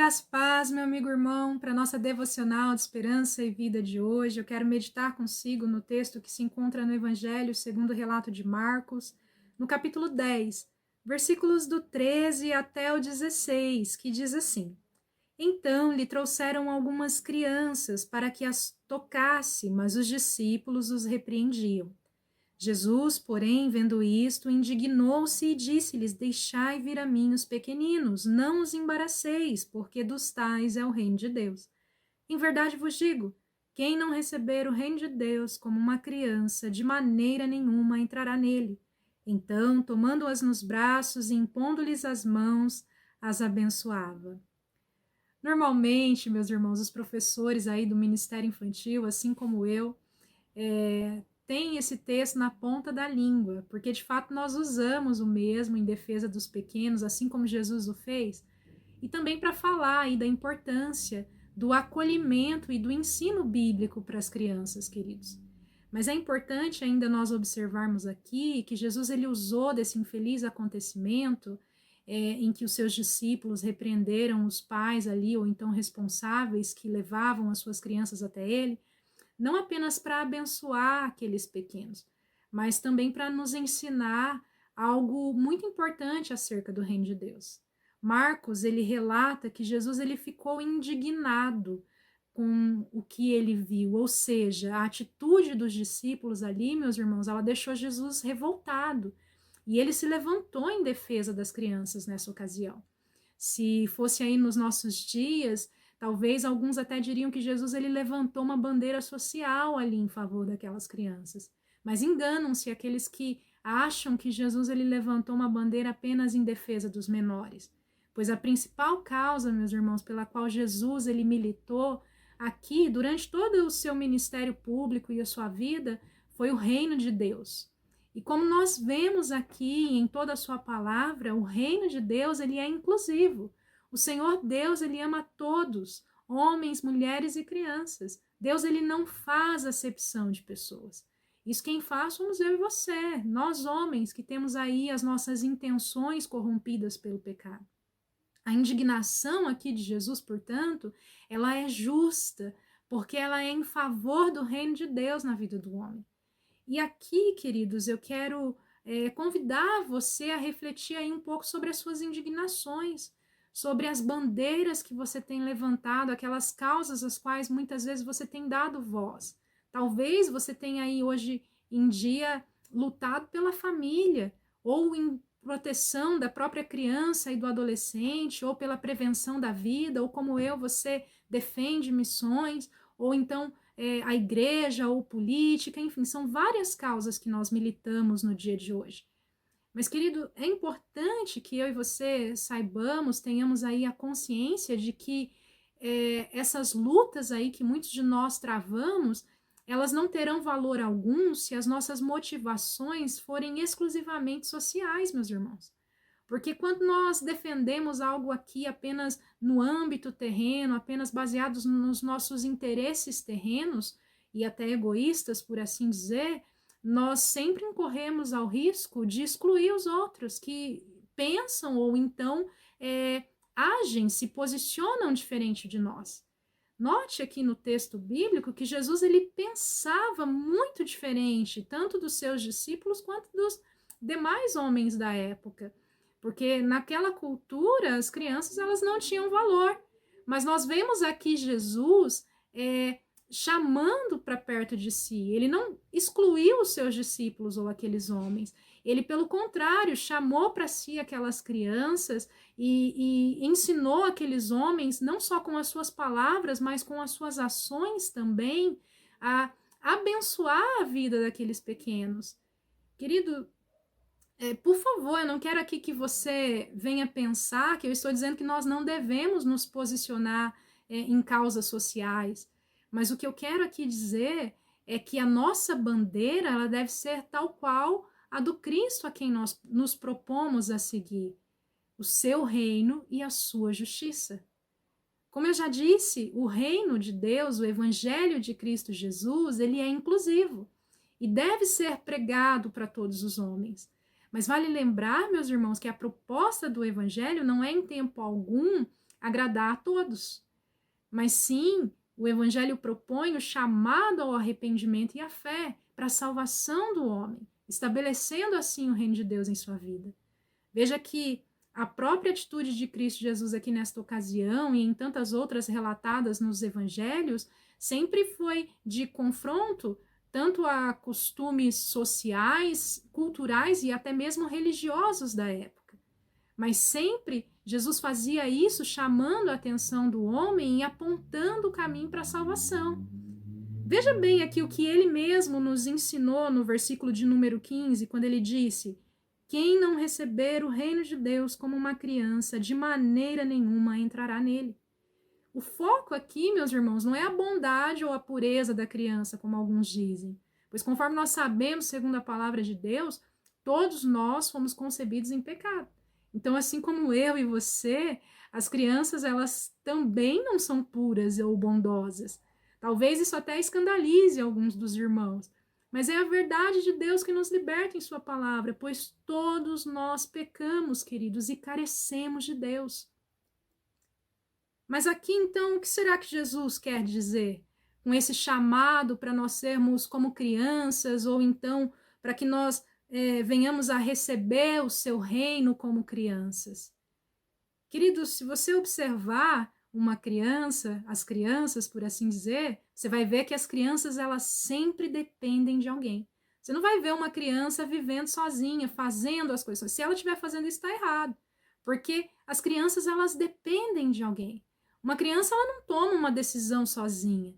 Graça, paz, meu amigo irmão, para a nossa devocional de esperança e vida de hoje. Eu quero meditar consigo no texto que se encontra no Evangelho segundo o relato de Marcos, no capítulo 10, versículos do 13 até o 16, que diz assim: Então lhe trouxeram algumas crianças para que as tocasse, mas os discípulos os repreendiam. Jesus, porém, vendo isto, indignou-se e disse-lhes: Deixai vir a mim os pequeninos, não os embaraceis, porque dos tais é o reino de Deus. Em verdade vos digo, quem não receber o reino de Deus como uma criança, de maneira nenhuma entrará nele. Então, tomando-as nos braços e impondo-lhes as mãos, as abençoava. Normalmente, meus irmãos, os professores aí do Ministério Infantil, assim como eu, tem esse texto na ponta da língua, porque de fato nós usamos o mesmo em defesa dos pequenos, assim como Jesus o fez, e também para falar aí da importância do acolhimento e do ensino bíblico para as crianças, queridos. Mas é importante ainda nós observarmos aqui que Jesus ele usou desse infeliz acontecimento em que os seus discípulos repreenderam os pais ali, ou então responsáveis que levavam as suas crianças até ele, não apenas para abençoar aqueles pequenos, mas também para nos ensinar algo muito importante acerca do reino de Deus. Marcos, ele relata que Jesus ele ficou indignado com o que ele viu, ou seja, a atitude dos discípulos ali, meus irmãos, ela deixou Jesus revoltado, e ele se levantou em defesa das crianças nessa ocasião. Se fosse aí nos nossos dias, talvez alguns até diriam que Jesus ele levantou uma bandeira social ali em favor daquelas crianças. Mas enganam-se aqueles que acham que Jesus ele levantou uma bandeira apenas em defesa dos menores. Pois a principal causa, meus irmãos, pela qual Jesus ele militou aqui durante todo o seu ministério público e a sua vida foi o reino de Deus. E como nós vemos aqui em toda a sua palavra, o reino de Deus ele é inclusivo. O Senhor Deus ele ama todos, homens, mulheres e crianças. Deus ele não faz acepção de pessoas. Isso quem faz somos eu e você, nós homens que temos aí as nossas intenções corrompidas pelo pecado. A indignação aqui de Jesus, portanto, ela é justa, porque ela é em favor do reino de Deus na vida do homem. E aqui, queridos, eu quero convidar você a refletir aí um pouco sobre as suas indignações, sobre as bandeiras que você tem levantado, aquelas causas às quais muitas vezes você tem dado voz. Talvez você tenha aí hoje em dia lutado pela família, ou em proteção da própria criança e do adolescente, ou pela prevenção da vida, ou como eu, você defende missões, ou então a igreja ou política, enfim, são várias causas que nós militamos no dia de hoje. Mas, querido, é importante que eu e você saibamos, tenhamos aí a consciência de que essas lutas aí que muitos de nós travamos, elas não terão valor algum se as nossas motivações forem exclusivamente sociais, meus irmãos. Porque quando nós defendemos algo aqui apenas no âmbito terreno, apenas baseados nos nossos interesses terrenos e até egoístas, por assim dizer, nós sempre incorremos ao risco de excluir os outros que pensam ou então agem, se posicionam diferente de nós. Note aqui no texto bíblico que Jesus ele pensava muito diferente, tanto dos seus discípulos quanto dos demais homens da época. Porque naquela cultura as crianças elas não tinham valor. Mas nós vemos aqui Jesus chamando para perto de si. Ele não excluiu os seus discípulos ou aqueles homens. Ele, pelo contrário, chamou para si aquelas crianças e ensinou aqueles homens, não só com as suas palavras, mas com as suas ações também, a abençoar a vida daqueles pequenos. Querido, por favor, eu não quero aqui que você venha pensar que eu estou dizendo que nós não devemos nos posicionar em causas sociais, mas o que eu quero aqui dizer é que a nossa bandeira ela deve ser tal qual a do Cristo a quem nós nos propomos a seguir, o seu reino e a sua justiça. Como eu já disse, o reino de Deus, o evangelho de Cristo Jesus, ele é inclusivo e deve ser pregado para todos os homens. Mas vale lembrar, meus irmãos, que a proposta do evangelho não é em tempo algum agradar a todos. Mas sim, o Evangelho propõe o chamado ao arrependimento e à fé para a salvação do homem, estabelecendo assim o reino de Deus em sua vida. Veja que a própria atitude de Cristo Jesus aqui nesta ocasião e em tantas outras relatadas nos evangelhos sempre foi de confronto tanto a costumes sociais, culturais e até mesmo religiosos da época. Mas sempre Jesus fazia isso chamando a atenção do homem e apontando o caminho para a salvação. Veja bem aqui o que ele mesmo nos ensinou no versículo de número 15, quando ele disse: quem não receber o reino de Deus como uma criança, de maneira nenhuma entrará nele. O foco aqui, meus irmãos, não é a bondade ou a pureza da criança, como alguns dizem. Pois conforme nós sabemos, segundo a palavra de Deus, todos nós fomos concebidos em pecado. Então, assim como eu e você, as crianças, elas também não são puras ou bondosas. Talvez isso até escandalize alguns dos irmãos. Mas é a verdade de Deus que nos liberta em sua palavra, pois todos nós pecamos, queridos, e carecemos de Deus. Mas aqui, então, o que será que Jesus quer dizer com esse chamado para nós sermos como crianças, ou então para que nós venhamos a receber o seu reino como crianças? Queridos, se você observar uma criança, as crianças, por assim dizer, você vai ver que as crianças, elas sempre dependem de alguém. Você não vai ver uma criança vivendo sozinha, fazendo as coisas. Se ela estiver fazendo isso, está errado. Porque as crianças, elas dependem de alguém. Uma criança, ela não toma uma decisão sozinha.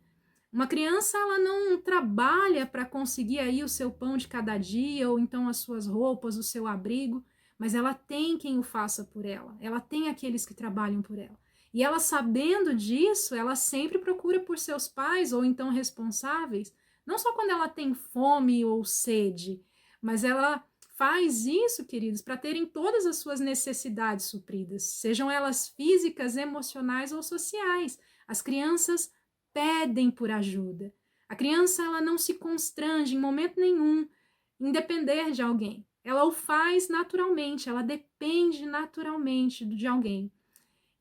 Uma criança, ela não trabalha para conseguir aí o seu pão de cada dia, ou então as suas roupas, o seu abrigo, mas ela tem quem o faça por ela. Ela tem aqueles que trabalham por ela. E ela, sabendo disso, ela sempre procura por seus pais ou então responsáveis, não só quando ela tem fome ou sede, mas ela faz isso, queridos, para terem todas as suas necessidades supridas, sejam elas físicas, emocionais ou sociais. As crianças pedem por ajuda. A criança, ela não se constrange em momento nenhum em depender de alguém. Ela o faz naturalmente, ela depende naturalmente de alguém.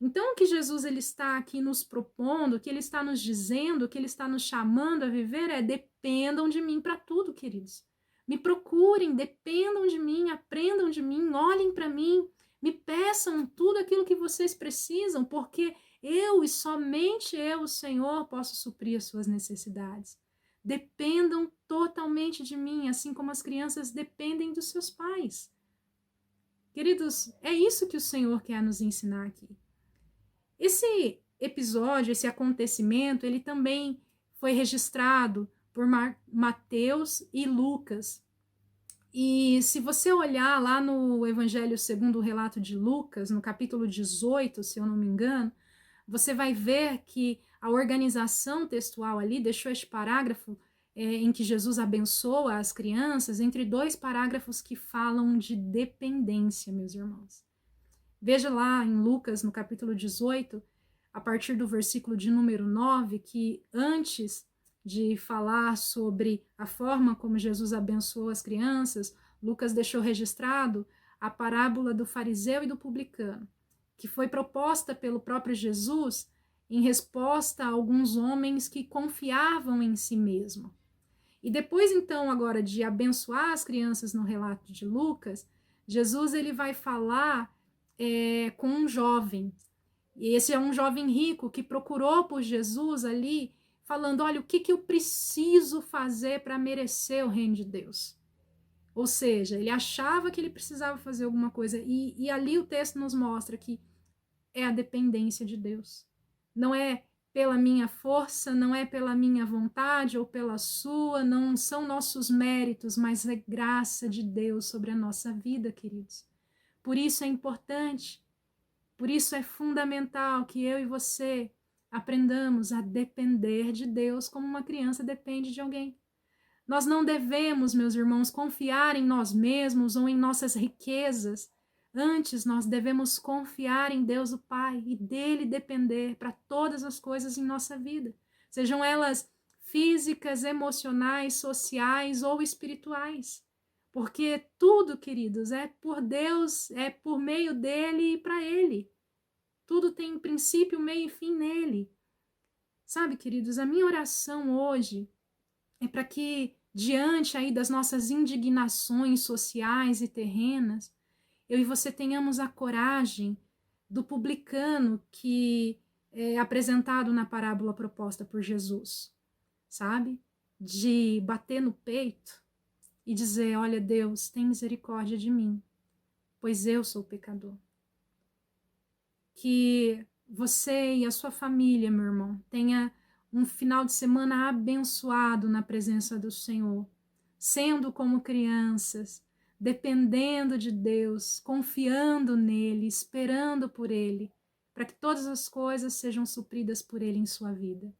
Então, o que Jesus ele está aqui nos propondo, o que ele está nos dizendo, o que ele está nos chamando a viver é: dependam de mim para tudo, queridos. Me procurem, dependam de mim, aprendam de mim, olhem para mim, me peçam tudo aquilo que vocês precisam, porque eu e somente eu, o Senhor, posso suprir as suas necessidades. Dependam totalmente de mim, assim como as crianças dependem dos seus pais. Queridos, é isso que o Senhor quer nos ensinar aqui. Esse episódio, esse acontecimento, ele também foi registrado por Mateus e Lucas. E se você olhar lá no Evangelho segundo o relato de Lucas, no capítulo 18, se eu não me engano, você vai ver que a organização textual ali deixou este parágrafo em que Jesus abençoa as crianças entre dois parágrafos que falam de dependência, meus irmãos. Veja lá em Lucas, no capítulo 18, a partir do versículo de número 9, que antes de falar sobre a forma como Jesus abençoou as crianças, Lucas deixou registrado a parábola do fariseu e do publicano, que foi proposta pelo próprio Jesus em resposta a alguns homens que confiavam em si mesmo. E depois, então, agora de abençoar as crianças no relato de Lucas, Jesus ele vai falar com um jovem. E esse é um jovem rico que procurou por Jesus ali, falando: olha, o que eu preciso fazer para merecer o reino de Deus? Ou seja, ele achava que ele precisava fazer alguma coisa. E ali o texto nos mostra que é a dependência de Deus. Não é pela minha força, não é pela minha vontade ou pela sua, não são nossos méritos, mas é graça de Deus sobre a nossa vida, queridos. Por isso é importante, por isso é fundamental que eu e você aprendamos a depender de Deus como uma criança depende de alguém. Nós não devemos, meus irmãos, confiar em nós mesmos ou em nossas riquezas. Antes, nós devemos confiar em Deus o Pai e dele depender para todas as coisas em nossa vida, sejam elas físicas, emocionais, sociais ou espirituais. Porque tudo, queridos, é por Deus, é por meio dele e para ele. Tudo tem princípio, meio e fim nele. Sabe, queridos, a minha oração hoje é para que, diante aí das nossas indignações sociais e terrenas, eu e você tenhamos a coragem do publicano que é apresentado na parábola proposta por Jesus, sabe? De bater no peito e dizer: olha, Deus, tem misericórdia de mim, pois eu sou pecador. Que você e a sua família, meu irmão, tenha um final de semana abençoado na presença do Senhor, sendo como crianças, dependendo de Deus, confiando nele, esperando por ele, para que todas as coisas sejam supridas por ele em sua vida.